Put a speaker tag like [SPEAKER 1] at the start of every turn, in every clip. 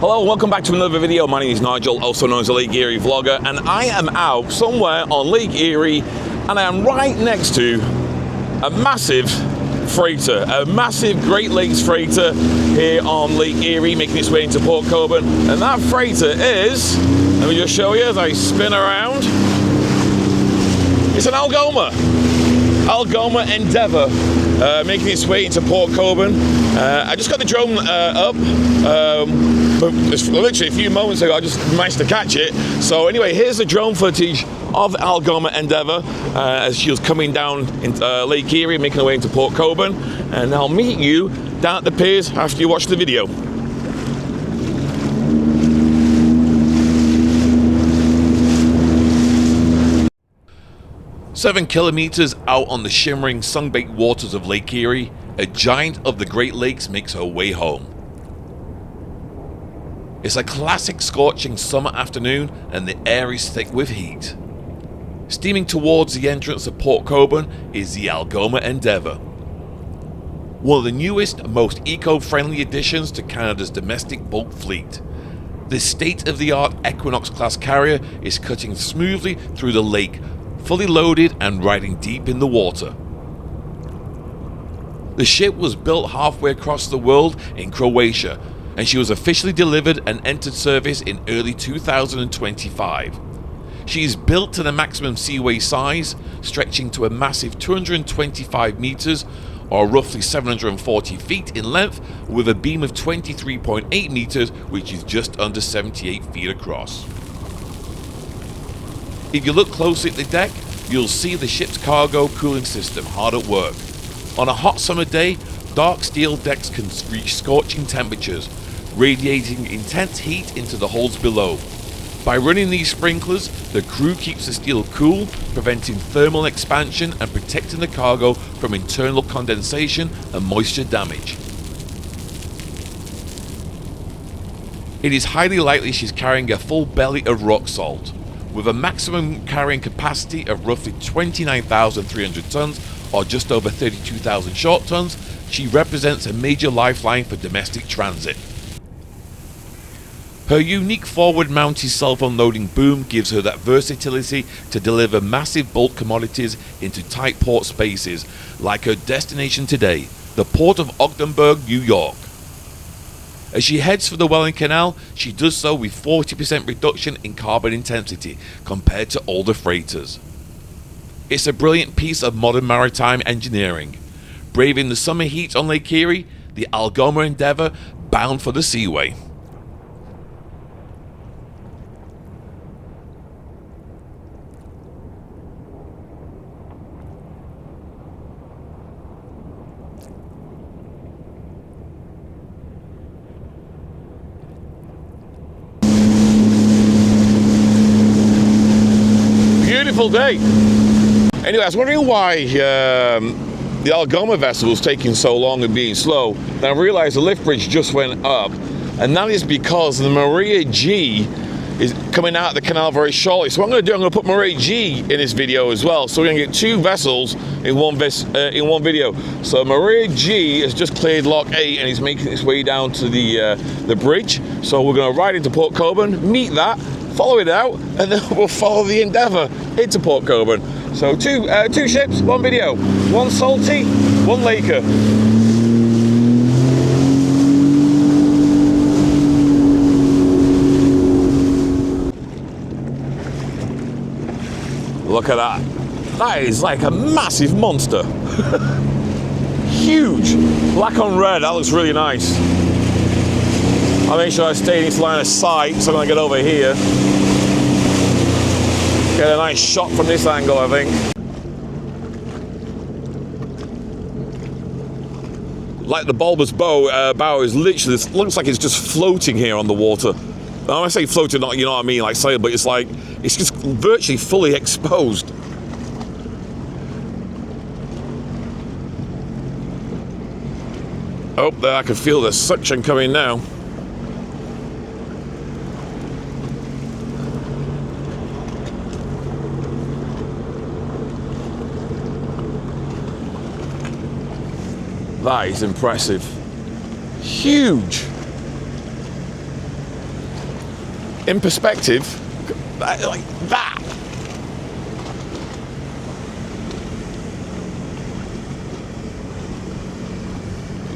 [SPEAKER 1] Hello and welcome back to another video. My name is Nigel, also known as the Lake Erie vlogger, and I am out somewhere on Lake Erie and I am right next to a massive freighter, a massive Great Lakes freighter here on Lake Erie, making its way into Port Colborne. And that freighter is, let me just show you as I spin around, it's an Algoma Endeavour, making its way into Port Colborne. I just got the drone up, but literally a few moments ago I just managed to catch it. So anyway, here's the drone footage of Algoma Endeavour as she was coming down into Lake Erie, making her way into Port Colborne. And I'll meet you down at the piers after you watch the video. 7 kilometers out on the shimmering, sun-baked waters of Lake Erie, a giant of the Great Lakes makes her way home. It's a classic scorching summer afternoon and the air is thick with heat. Steaming towards the entrance of Port Colborne is the Algoma Endeavour. One of the newest, most eco-friendly additions to Canada's domestic bulk fleet. This state-of-the-art Equinox-class carrier is cutting smoothly through the lake, fully loaded and riding deep in the water. The ship was built halfway across the world in Croatia, and she was officially delivered and entered service in early 2025. She is built to the maximum seaway size, stretching to a massive 225 meters or roughly 740 feet in length, with a beam of 23.8 meters, which is just under 78 feet across. If you look closely at the deck, you'll see the ship's cargo cooling system hard at work. On a hot summer day, dark steel decks can reach scorching temperatures, radiating intense heat into the holds below. By running these sprinklers, the crew keeps the steel cool, preventing thermal expansion and protecting the cargo from internal condensation and moisture damage. It is highly likely she's carrying a full belly of rock salt. With a maximum carrying capacity of roughly 29,300 tons, or just over 32,000 short tons, she represents a major lifeline for domestic transit. Her unique forward-mounted self-unloading boom gives her that versatility to deliver massive bulk commodities into tight port spaces, like her destination today, the port of Ogdenburg, New York. As she heads for the Welland Canal, she does so with 40% reduction in carbon intensity compared to older freighters. It's a brilliant piece of modern maritime engineering. Braving the summer heat on Lake Erie, the Algoma Endeavour bound for the seaway. Beautiful day. Anyway, I was wondering why the Algoma vessel was taking so long and being slow. Then I realized the lift bridge just went up, and that is because the Maria G is coming out of the canal very shortly. So what I'm going to do, I'm going to put Maria G in this video as well. So we're going to get 2 vessels in one video. So Maria G has just cleared Lock 8 and is making its way down to the bridge. So we're going to ride into Port Colborne, meet that, follow it out, and then we'll follow the Endeavour into Port Colborne. So two ships, one video. One Saltie, one Laker. Look at that. That is like a massive monster. Huge. Black on red, that looks really nice. I'll make sure I stay in this line of sight, so I'm going to get over here. Get a nice shot from this angle, I think. Like the bulbous bow is literally, it looks like it's just floating here on the water. When I say floating, not, you know what I mean, like sail, but it's like, it's just virtually fully exposed. Oh, there, I can feel the suction coming now. That is impressive. Huge. in perspective, like that.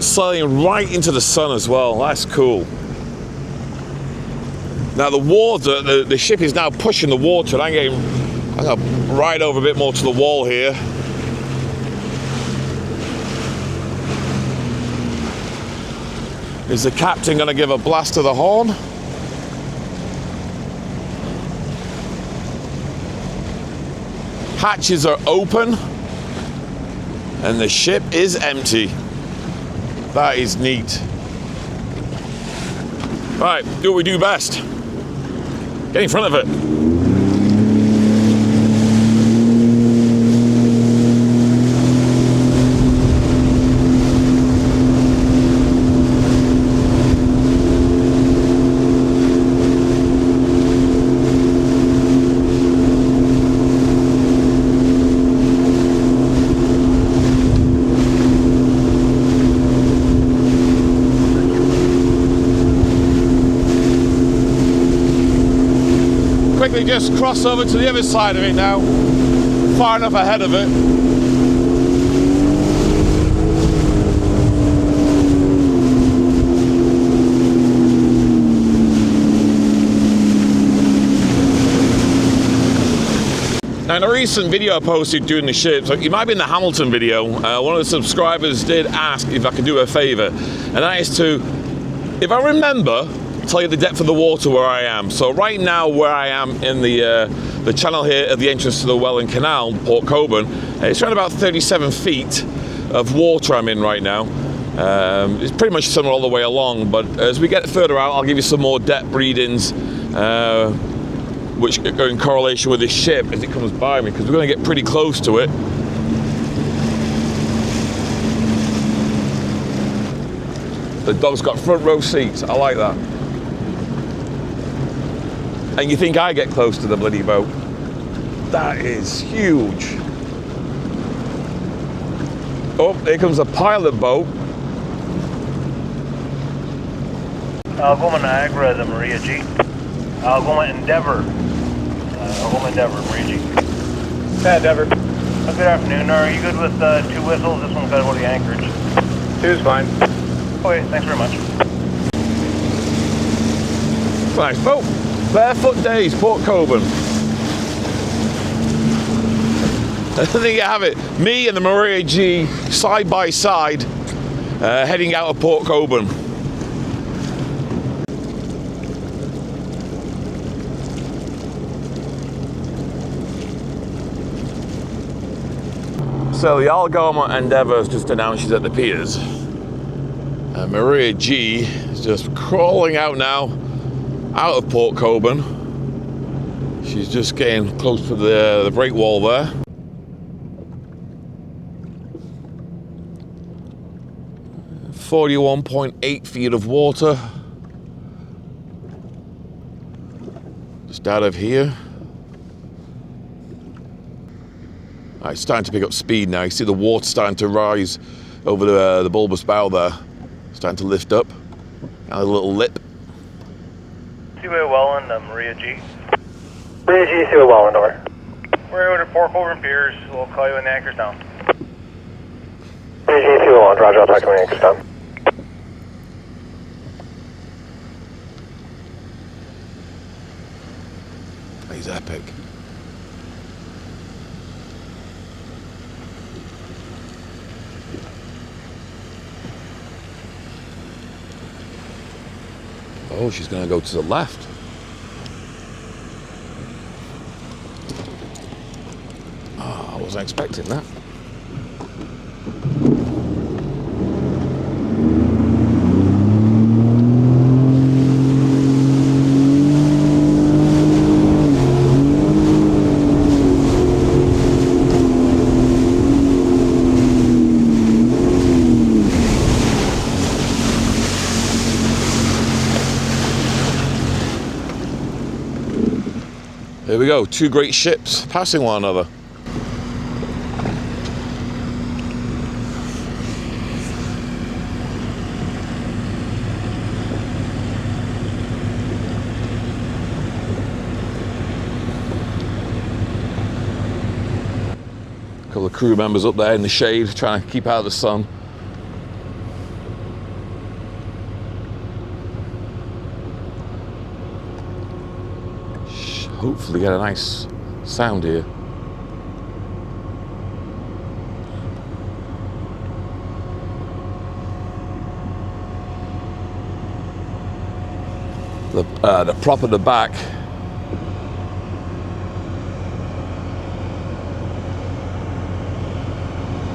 [SPEAKER 1] Sailing right into the sun as well. That's cool. Now the water, the ship is now pushing the water. I'm gonna ride over a bit more to the wall here. Is the captain gonna give a blast to the horn? Hatches are open and the ship is empty. That is neat. Right, do what we do best. Get in front of it. Quickly just cross over to the other side of it now, far enough ahead of it. Now in a recent video I posted doing the ship, so it might be in the Hamilton video, one of the subscribers did ask if I could do a favour, and that is to, if I remember, tell you the depth of the water where I am. So right now where I am in the channel here at the entrance to the Welland Canal, Port Colborne, it's around about 37 feet of water I'm in right now. It's pretty much similar all the way along, but as we get further out I'll give you some more depth readings which go in correlation with this ship as it comes by me, because we're going to get pretty close to it. The dog's got front row seats, I like that. And you think I get close to the bloody boat? That is huge. Oh, here comes a pilot boat.
[SPEAKER 2] Algoma Niagara, the Maria G. Algoma Endeavour. Algoma Endeavour, Maria G.
[SPEAKER 3] Hey, Endeavour.
[SPEAKER 2] Good afternoon. Are you good with 2 whistles? This one's got to go to the anchorage.
[SPEAKER 3] 2 is fine.
[SPEAKER 2] Okay, thanks very much.
[SPEAKER 1] Nice boat. Barefoot Days, Port Colborne. I think you have it. Me and the Maria G side by side, heading out of Port Colborne. So the Algoma Endeavour has just announced she's at the Piers. Maria G is just crawling out now, out of Port Colborne. She's just getting close to the break wall there. .8 feet of water. Just out of here. It's starting to pick up speed now. You see the water starting to rise over the bulbous bow there. Starting to lift up. Now a little lip.
[SPEAKER 2] Seaway Welland, Maria G.
[SPEAKER 3] Maria G, Seaway Welland, over.
[SPEAKER 2] We're over to Port Colborne Piers. We'll call you when the anchor's down.
[SPEAKER 3] Maria G, Seaway Welland, roger, I'll talk to you when the anchor's down.
[SPEAKER 1] He's epic. Oh, she's going to go to the left. Oh, I wasn't expecting that. Here we go, 2 great ships passing one another. couple of crew members up there in the shade trying to keep out of the sun. Hopefully get a nice sound here. The prop at the back,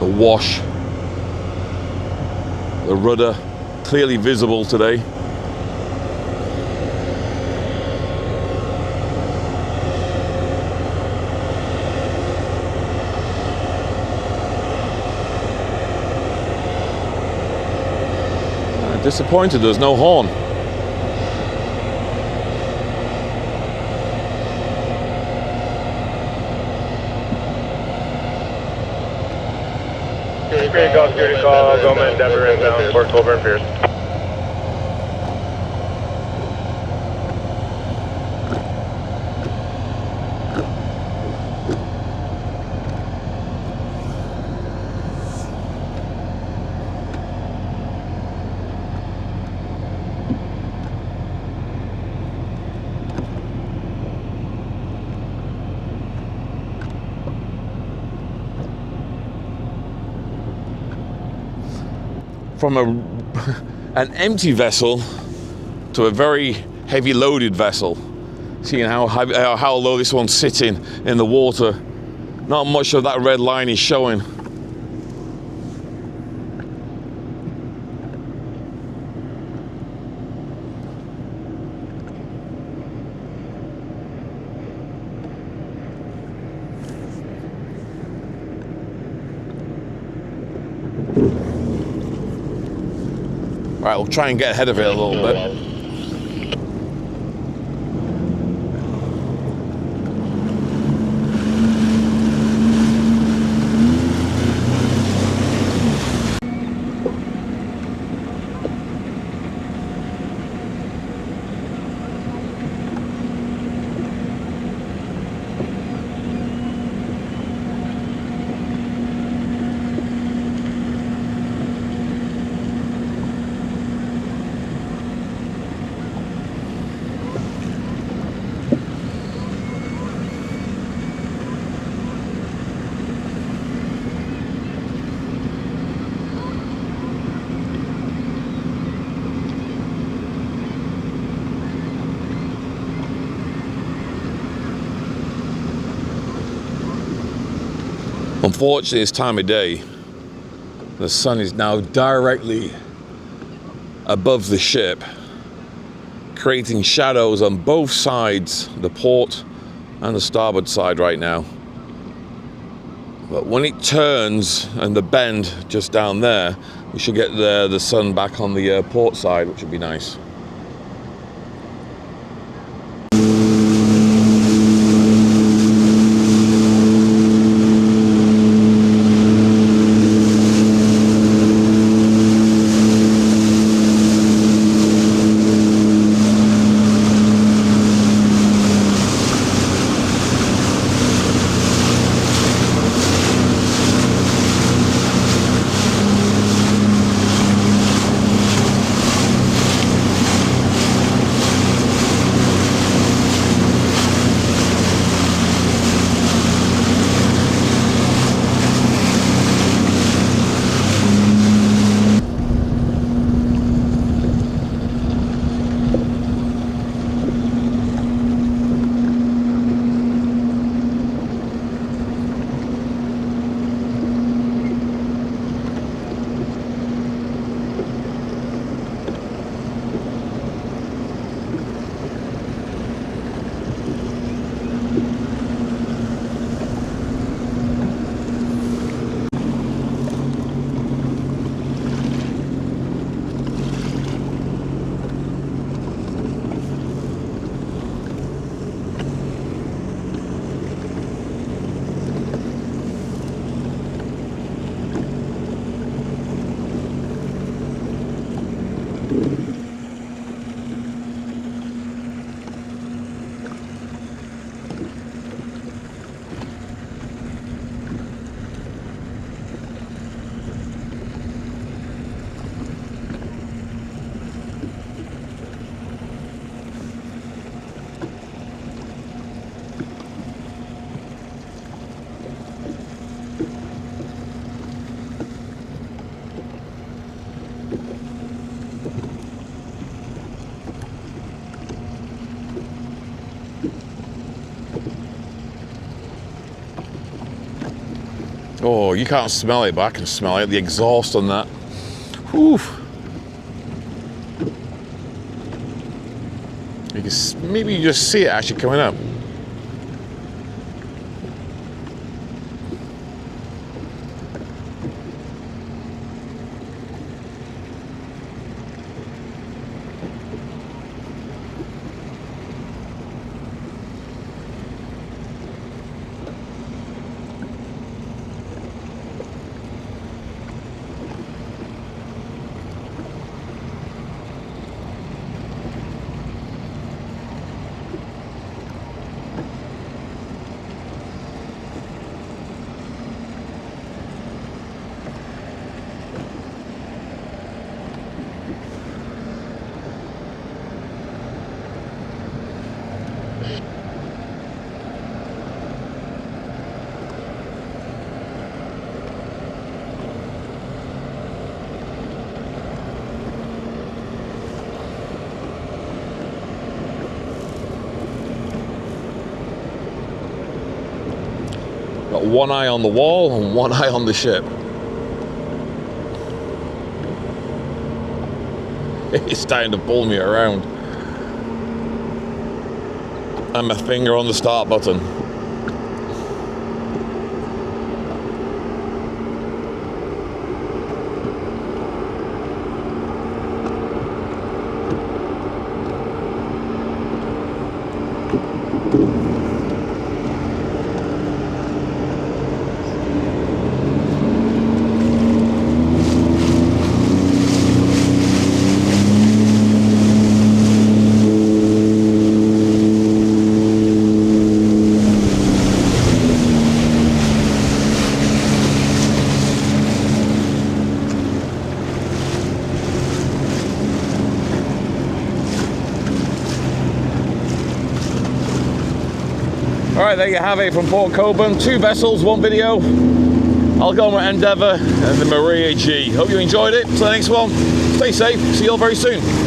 [SPEAKER 1] the wash, the rudder, clearly visible today. Disappointed there's no horn.
[SPEAKER 3] Security call, Algoma Endeavour inbound, Port Colborne, Piers.
[SPEAKER 1] From an empty vessel to a very heavy loaded vessel. Seeing how low this one's sitting in the water, not much of that red line is showing. Right, we'll try and get ahead of it a little bit. Unfortunately, this time of day, the sun is now directly above the ship, creating shadows on both sides, the port and the starboard side right now. But when it turns and the bend just down there, we should get the sun back on the port side, which would be nice. Oh, you can't smell it, but I can smell it. The exhaust on that. Whew. You can, maybe you just see it actually coming up. Got one eye on the wall and one eye on the ship. It's starting to pull me around. And my finger on the start button. Alright, there you have it from Port Colborne. 2 vessels, 1 video. Algoma Endeavour and the Maria G. Hope you enjoyed it. Till the next one, stay safe. See you all very soon.